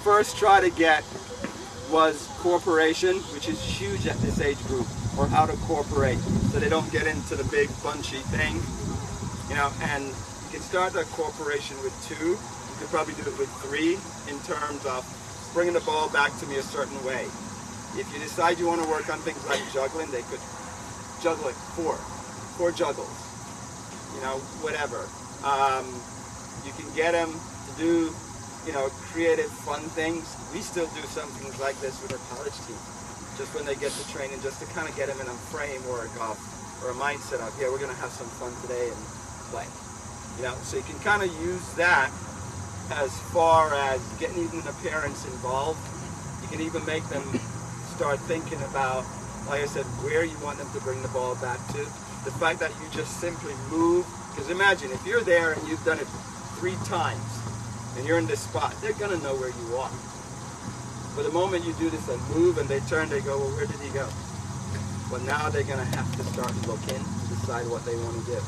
first try to get was cooperation, which is huge at this age group, or how to cooperate so they don't get into the big bunchy thing, you know. And you can start that cooperation with 2. You could probably do it with 3 in terms of bringing the ball back to me a certain way. If you decide you want to work on things like juggling, they could juggle it 4 juggles, you know, whatever. You can get them to do, you know, creative, fun things. We still do some things like this with our college team, just when they get to training, just to kind of get them in a framework of, or a mindset of, yeah, we're going to have some fun today and play. You know, so you can kind of use that as far as getting even the parents involved. You can even make them start thinking about, like I said, where you want them to bring the ball back to. The fact that you just simply move, because imagine if you're there and you've done it 3 times and you're in this spot, they're going to know where you are. But the moment you do this and move and they turn, they go, well, where did he go? Well, now they're going to have to start looking to decide what they want to do.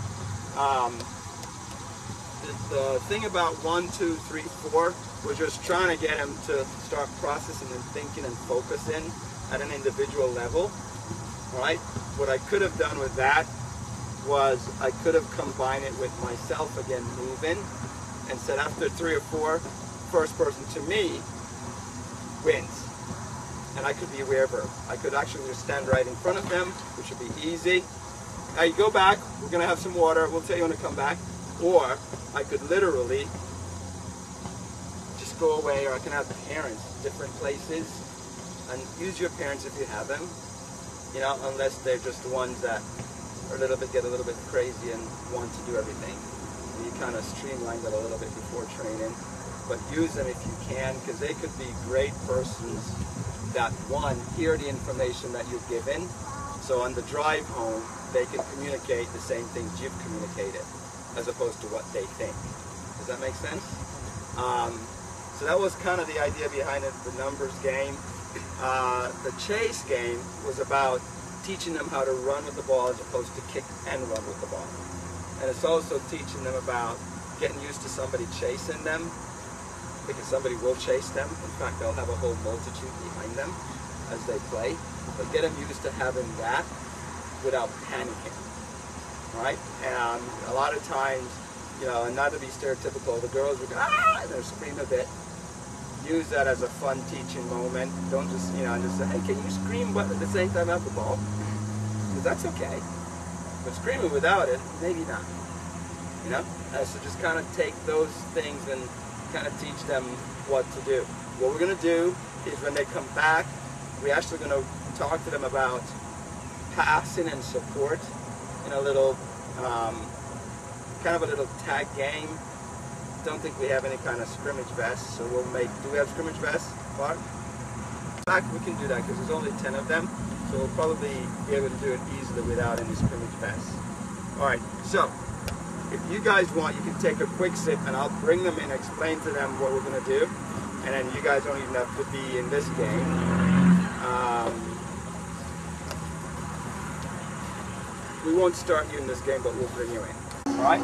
The thing about 1, 2, 3, 4, we're just trying to get them to start processing and thinking and focusing at an individual level. All right? What I could have done with that was I could have combined it with myself again moving and said after 3 or 4, first person to me wins. And I could be wherever. I could actually just stand right in front of them, which would be easy. Now you go back, we're going to have some water, we'll tell you when to come back. Or I could literally just go away, or I can have parents different places, and use your parents if you have them, you know, unless they're just the ones that are get a little bit crazy and want to do everything. And you kind of streamline that a little bit before training, but use them if you can, because they could be great persons that, one, hear the information that you've given, so on the drive home, they can communicate the same things you've communicated, as opposed to what they think. Does that make sense? So that was kind of the idea behind it, the numbers game. The chase game was about teaching them how to run with the ball as opposed to kick and run with the ball. And it's also teaching them about getting used to somebody chasing them, because somebody will chase them. In fact, they'll have a whole multitude behind them as they play. But get them used to having that without panicking. Right? And a lot of times, you know, and not to be stereotypical, the girls would go, ah, and they'll scream a bit. Use that as a fun teaching moment. Don't just, you know, just say, hey, can you scream but at the same time have the ball? Because that's okay. But screaming without it, maybe not. You know? So just kind of take those things and kind of teach them what to do. What we're going to do is when they come back, we're actually going to talk to them about passing and support in a little, kind of a little tag game. Don't think we have any kind of scrimmage vests, so we'll make, do we have scrimmage vests, Bart? In fact, we can do that because there's only 10 of them, so we'll probably be able to do it easily without any scrimmage vests. Alright, so, if you guys want, you can take a quick sip and I'll bring them in, explain to them what we're going to do, and then you guys don't even have to be in this game. We won't start you in this game, but we'll bring you in. Alright?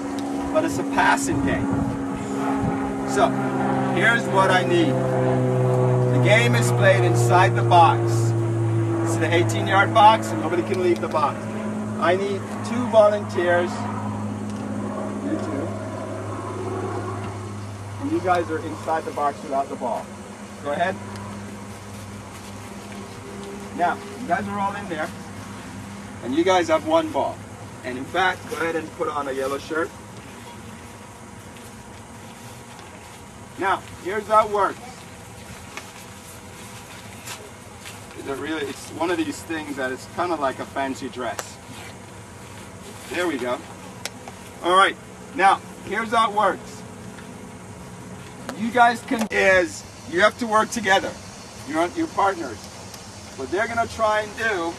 But it's a passing game. So, here's what I need. The game is played inside the box. This is the 18-yard box, and nobody can leave the box. I need 2 volunteers. You 2. And you guys are inside the box without the ball. Go ahead. Now, you guys are all in there. And you guys have 1 ball. And in fact, go ahead and put on a yellow shirt. Now, here's how it works. It's one of these things that it's kind of like a fancy dress. There we go. All right. Now, here's how it works. You guys you have to work together. You're partners. What they're going to try and do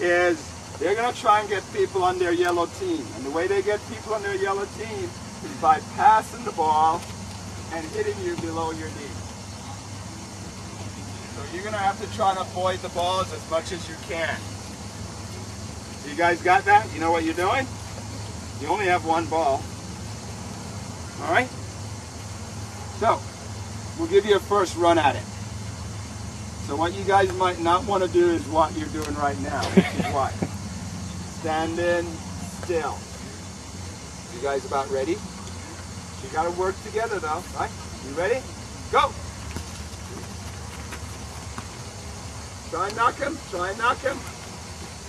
is they're going to try and get people on their yellow team. And the way they get people on their yellow team is by passing the ball and hitting you below your knee. So you're going to have to try to avoid the balls as much as you can. So you guys got that? You know what you're doing? You only have 1 ball. Alright? So, we'll give you a first run at it. So what you guys might not want to do is what you're doing right now, which is what? Standing still. You guys about ready? You got to work together though, right? You ready? Go! Try and knock him, try and knock him.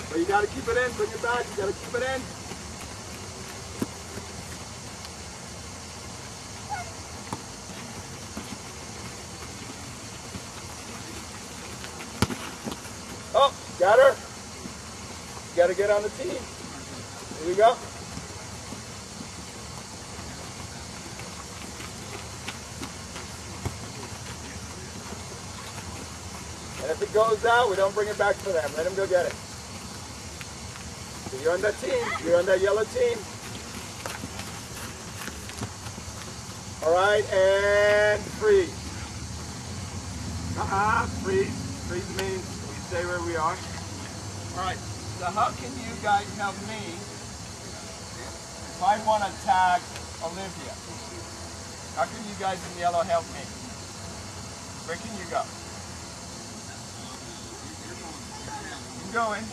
But you got to keep it in, bring it back, you got to keep it in. Oh, got her. You got to get on the team. Here we go. And if it goes out, we don't bring it back for them. Let them go get it. So you're on that team. You're on that yellow team. All right, and freeze. Freeze. Freeze means we stay where we are. All right, so how can you guys help me if I want to tag Olivia? How can you guys in yellow help me? Where can you go? Keep going.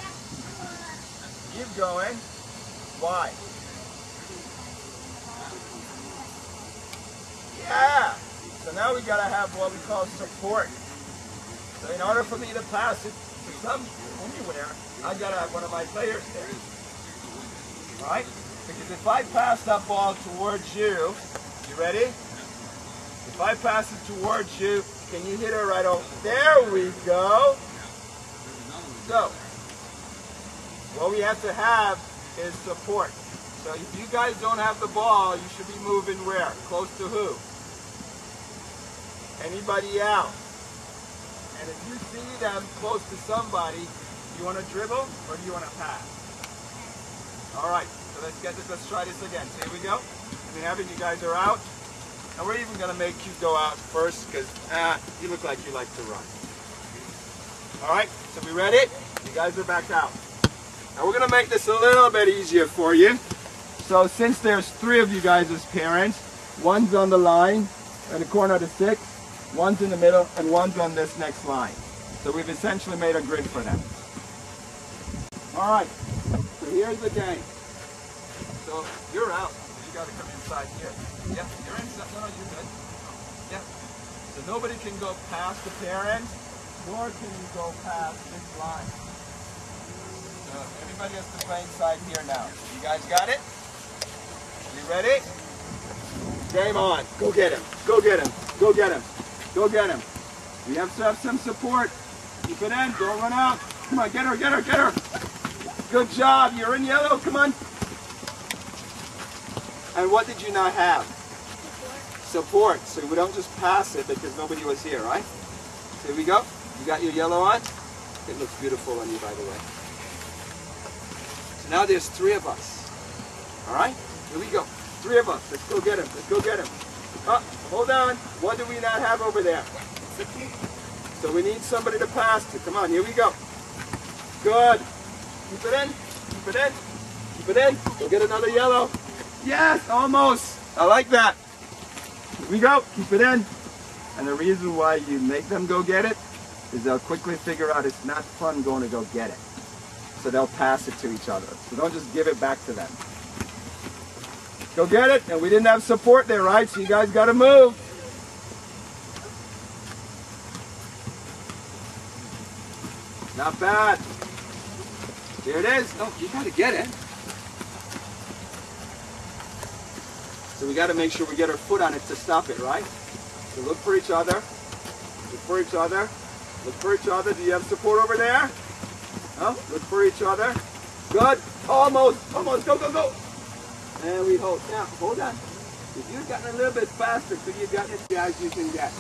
Keep going. Why? Yeah. So now we gotta have what we call support. So in order for me to pass it to anywhere, I gotta have one of my players there. Right? Because if I pass that ball towards you, you ready? If I pass it towards you, can you hit her right over? There we go. So, what we have to have is support. So if you guys don't have the ball, you should be moving where? Close to who? Anybody out. And if you see them close to somebody, you want to dribble or do you want to pass? All right, so let's try this again. So here we go. I mean, having you guys are out. And we're even going to make you go out first because you look like you like to run. All right, so we ready? You guys are back out. Now we're going to make this a little bit easier for you. So since there's 3 of you guys as parents, one's on the line in the corner of the 6, one's in the middle, and one's on this next line. So we've essentially made a grid for them. All right, so here's the game. So you're out. You got to come inside here. Yeah, you're inside. No, you're good. Yeah. So nobody can go past the parents, nor can you go past this line. So everybody has to play inside here now. You guys got it? You ready? Game on. Go get him. Go get him. Go get him. Go get him. We have to have some support. Keep it in. Don't run out. Come on, get her, get her, get her. Good job. You're in yellow. Come on. And what did you not have? Support. So we don't just pass it because nobody was here, right? So here we go. You got your yellow on? It looks beautiful on you, by the way. So now there's 3 of us. All right? Here we go. 3 of us. Let's go get him. Let's go get him. Oh, hold on. What do we not have over there? So we need somebody to pass to. Come on, here we go. Good. Keep it in. Keep it in. Keep it in. Go get another yellow. Yes, almost. I like that. Here we go. Keep it in. And the reason why you make them go get it is they'll quickly figure out it's not fun going to go get it. So they'll pass it to each other. So don't just give it back to them. Go get it. And we didn't have support there, right? So you guys got to move. Not bad. There it is. Oh, you got to get it. So we got to make sure we get our foot on it to stop it, right? So look for each other. Look for each other. Look for each other. Do you have support over there? Oh, look for each other. Good. Almost. Almost. Go, go, go. And we hold. Now, hold on. If you've gotten a little bit faster, could you gotten it, guys, you can get.